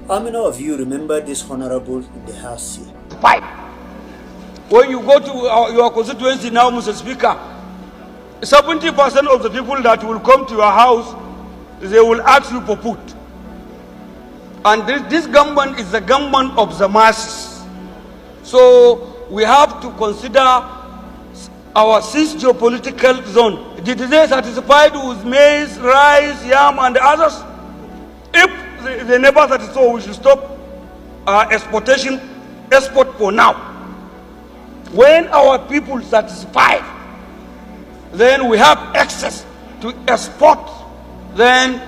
How many of you remember this honorable in the house here? Five. When you go to your constituency now, Mr. Speaker, 70% of the people that will come to your house, they will ask you for food. And this government is the government of the masses. So we have to consider our 6 geopolitical zone. Did they satisfied with maize, rice, yam, and others? If they never satisfied, we should stop export for now. When our people satisfied, then we have access to export, then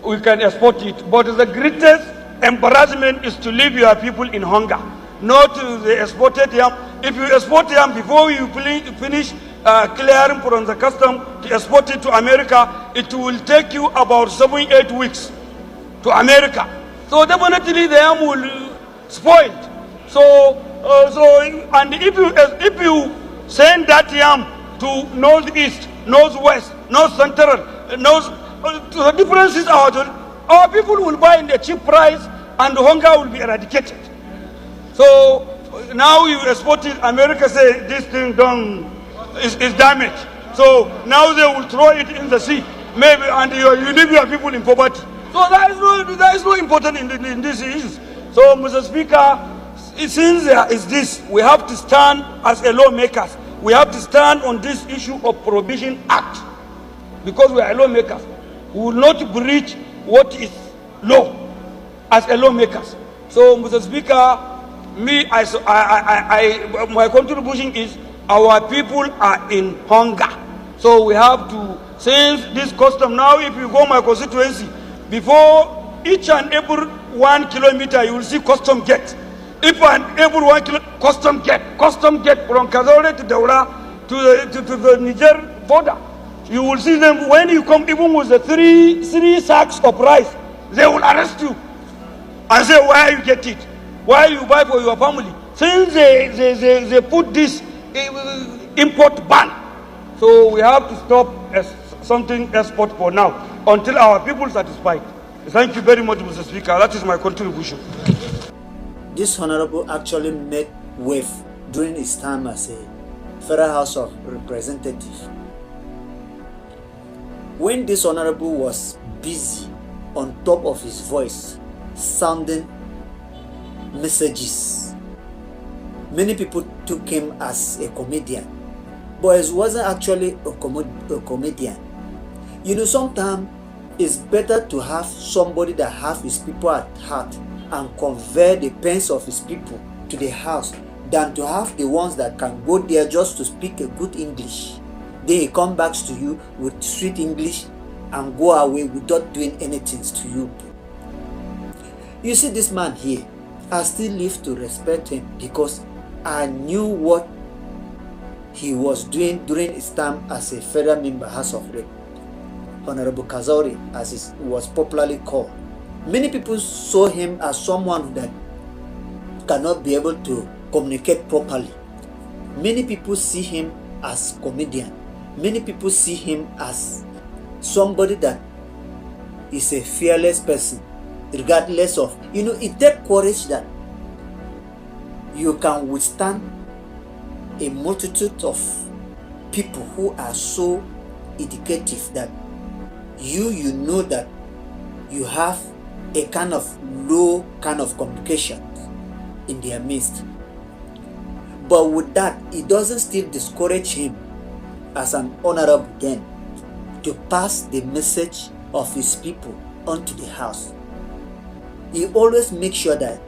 we can export it. But the greatest embarrassment is to leave your people in hunger, not the exported yam. If you export yam before you finish clearing from the custom to export it to America, it will take you about 7-8 weeks to America. So definitely the yam will spoil. And if you send that yam to northeast, northwest, north central, the differences our people will buy in a cheap price and hunger will be eradicated. So now you export it, America say this thing is damaged. So now they will throw it in the sea, maybe, and you leave your people in poverty. So there is no importance in these issues. So, Mr. Speaker, since there is this, we have to stand as a lawmakers. We have to stand on this issue of Prohibition Act, because we are lawmakers. We will not breach what is law as a lawmakers. So, Mr. Speaker, my contribution is our people are in hunger. So we have to, since this custom now, if you go my constituency, before each and every 1 kilometer, you will see custom gate. If every 1 kilometer, custom gate from Kazure to Daura to the Niger border. You will see them when you come, even with the three sacks of rice, they will arrest you and say, why you get it? Why you buy for your family? Since they put this import ban, so we have to stop something export for now until our people are satisfied. Thank you very much, Mr. Speaker. That is my contribution. This honorable actually made wave during his time as a Federal House of Representatives. When this honorable was busy on top of his voice, sounding messages, many people took him as a comedian, but he wasn't actually a comedian. You know, sometimes it's better to have somebody that have his people at heart and convey the pains of his people to the house than to have the ones that can go there just to speak a good English. Then he come back to you with sweet English and go away without doing anything to you. You see, this man here, I still live to respect him because I knew what he was doing during his time as a federal member House of Rep. Honorable Kazure, as he was popularly called. Many people saw him as someone that cannot be able to communicate properly. Many people see him as comedian. Many people see him as somebody that is a fearless person, regardless of, it takes courage that you can withstand a multitude of people who are so educative that you know that you have a kind of low kind of communication in their midst. But with that, it doesn't still discourage him as an honorable then to pass the message of his people onto the house. He always makes sure that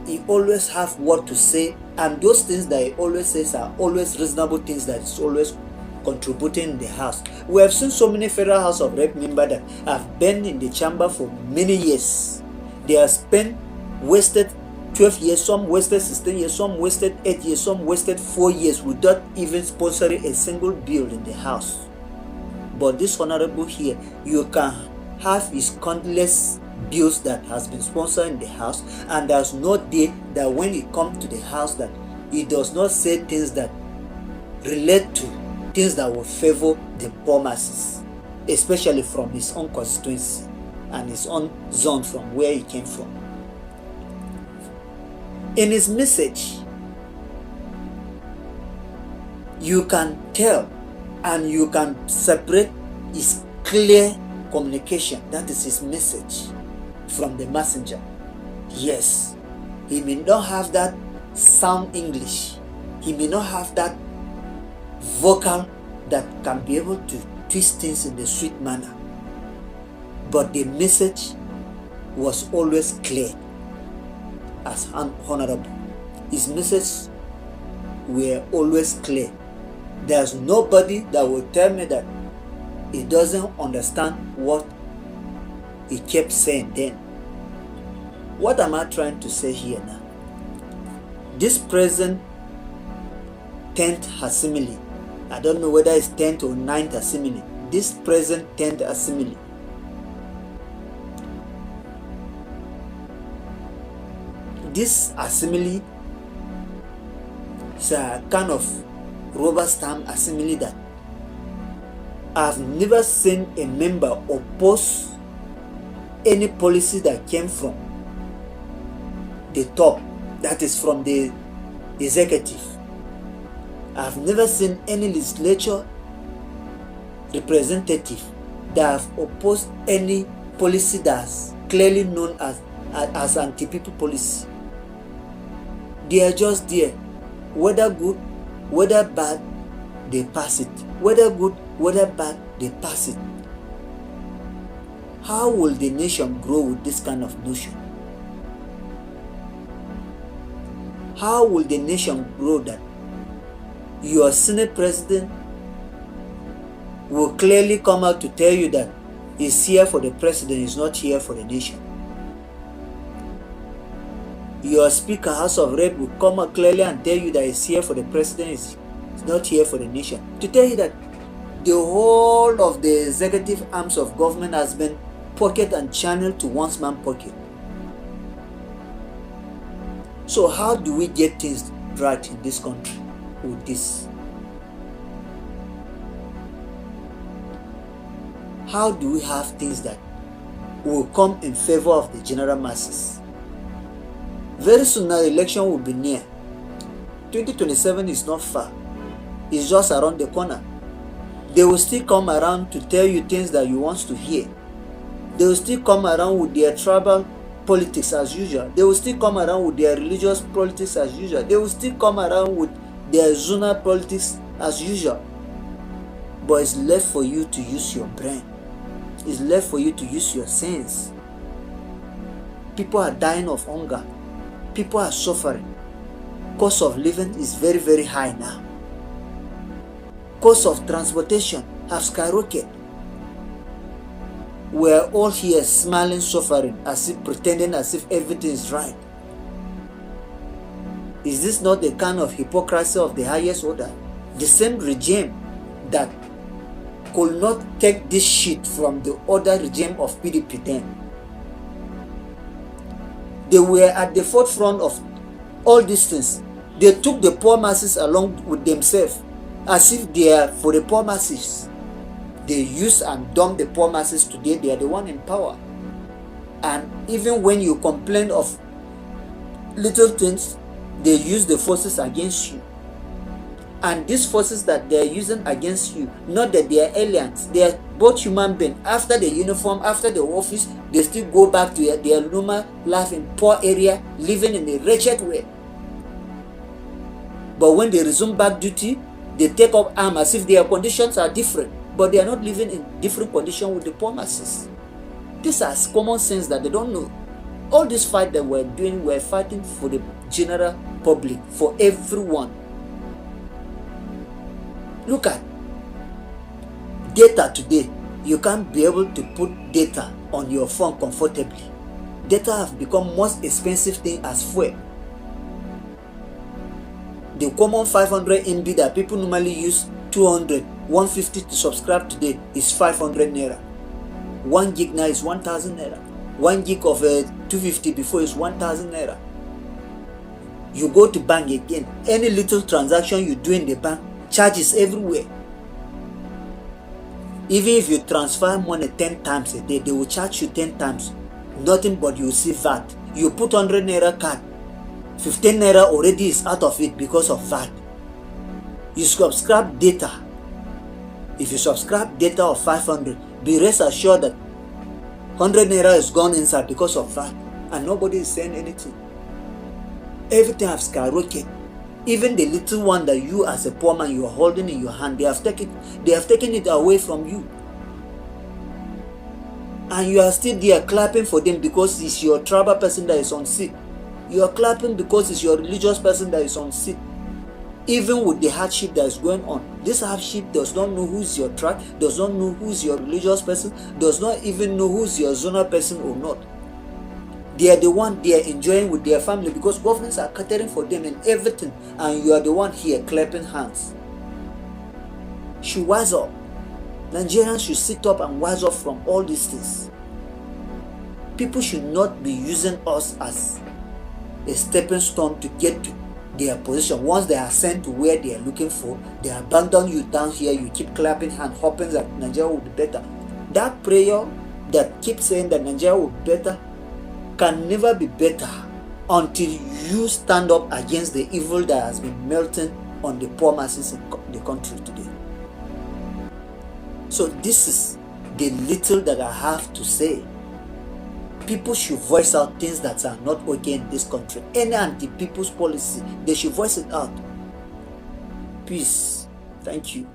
he always have what to say, and those things that he always says are always reasonable things that is always contributing in the house. We have seen so many Federal House of Rep members that have been in the chamber for many years. They have spent, wasted 12 years, some wasted 16 years, some wasted 8 years, some wasted 4 years without even sponsoring a single bill in the house. But this honorable here, you can have his countless bills that has been sponsored in the house, and there's no day that when he comes to the house that he does not say things that relate to things that will favor the poor masses, especially from his own constituency and his own zone from where he came from. In his message, you can tell and you can separate his clear communication. That is his message from the messenger. Yes, he may not have that sound English. He may not have that vocal that can be able to twist things in the sweet manner. But the message was always clear as honorable. His messages were always clear. There's nobody that will tell me that he doesn't understand what he kept saying then. What am I trying to say here now? This present 10th assembly, I don't know whether it's 10th or 9th assembly, this present 10th assembly, this assembly is a kind of rubber stamp assembly that I've never seen a member oppose any policy that came from the top, that is from the executive. I've never seen any legislature representative that have opposed any policy that's clearly known as anti-people policy. They are just there. Whether good, whether bad, they pass it. Whether good, whether bad, they pass it. How will the nation grow with this kind of notion? How will the nation grow that your Senate president will clearly come out to tell you that he's here for the president, he's not here for the nation? Your Speaker, House of Rep, will come out clearly and tell you that he's here for the president, he's not here for the nation. To tell you that the whole of the executive arms of government has been pocket and channeled to one man's pocket. So how do we get things right in this country with this? How do we have things that will come in favor of the general masses? Very soon now, election will be near. 2027 is not far. It's just around the corner. They will still come around to tell you things that you want to hear. They will still come around with their tribal politics as usual. They will still come around with their religious politics as usual. They will still come around with their zonal politics as usual. But it's left for you to use your brain. It's left for you to use your sense. People are dying of hunger. People are suffering. Cost of living is very, very high now. Cost of transportation have skyrocketed. We're all here smiling, suffering, as if pretending as if everything is right. Is this not the kind of hypocrisy of the highest order? The same regime that could not take this shit from the other regime of PDP then. They were at the forefront of all these things. They took the poor masses along with themselves as if they are for the poor masses. They use and dump the poor masses today. They are the one in power. And even when you complain of little things, they use the forces against you. And these forces that they are using against you, not that they are aliens, they are both human beings. After the uniform, after the office, they still go back to their normal life in poor area, living in a wretched way. But when they resume back duty, they take up arms as if their conditions are different. But they are not living in different conditions with the poor masses. This is common sense that they don't know. All this fight that we're doing, we're fighting for the general public, for everyone. Look at data today. You can't be able to put data on your phone comfortably. Data have become most expensive thing as fuel. The common 500 MB that people normally use 200, 150 to subscribe today is 500 naira. 1 gig now is 1,000 naira. 1 gig of 250 before is 1,000 naira. You go to bank again, any little transaction you do in the bank, charges everywhere. Even if you transfer money 10 times a day, they will charge you 10 times. Nothing but you see VAT. You put 100 naira card, 15 naira already is out of it because of VAT. You subscribe data. If you subscribe data of 500, be rest assured that 100 naira is gone inside because of VAT, and nobody is saying anything. Everything has skyrocketed. Even the little one that you as a poor man you are holding in your hand, they have taken it away from you. And you are still there clapping for them because it's your tribal person that is on seat. You are clapping because it's your religious person that is on seat. Even with the hardship that is going on, this hardship does not know who's your tribe, does not know who's your religious person, does not even know who's your zonal person or not. They are the one they are enjoying with their family because governments are catering for them and everything, and you are the one here clapping hands. Should wise up. Nigerians should sit up and wise up from all these things. People should not be using us as a stepping stone to get to their position. Once they are sent to where they are looking for, they abandon you down here. You keep clapping hands, hoping that Nigeria will be better. That prayer that keeps saying that Nigeria will be better can never be better until you stand up against the evil that has been melting on the poor masses in the country today. So this is the little that I have to say. People should voice out things that are not okay in this country. Any anti-people's policy, they should voice it out. Peace. Thank you.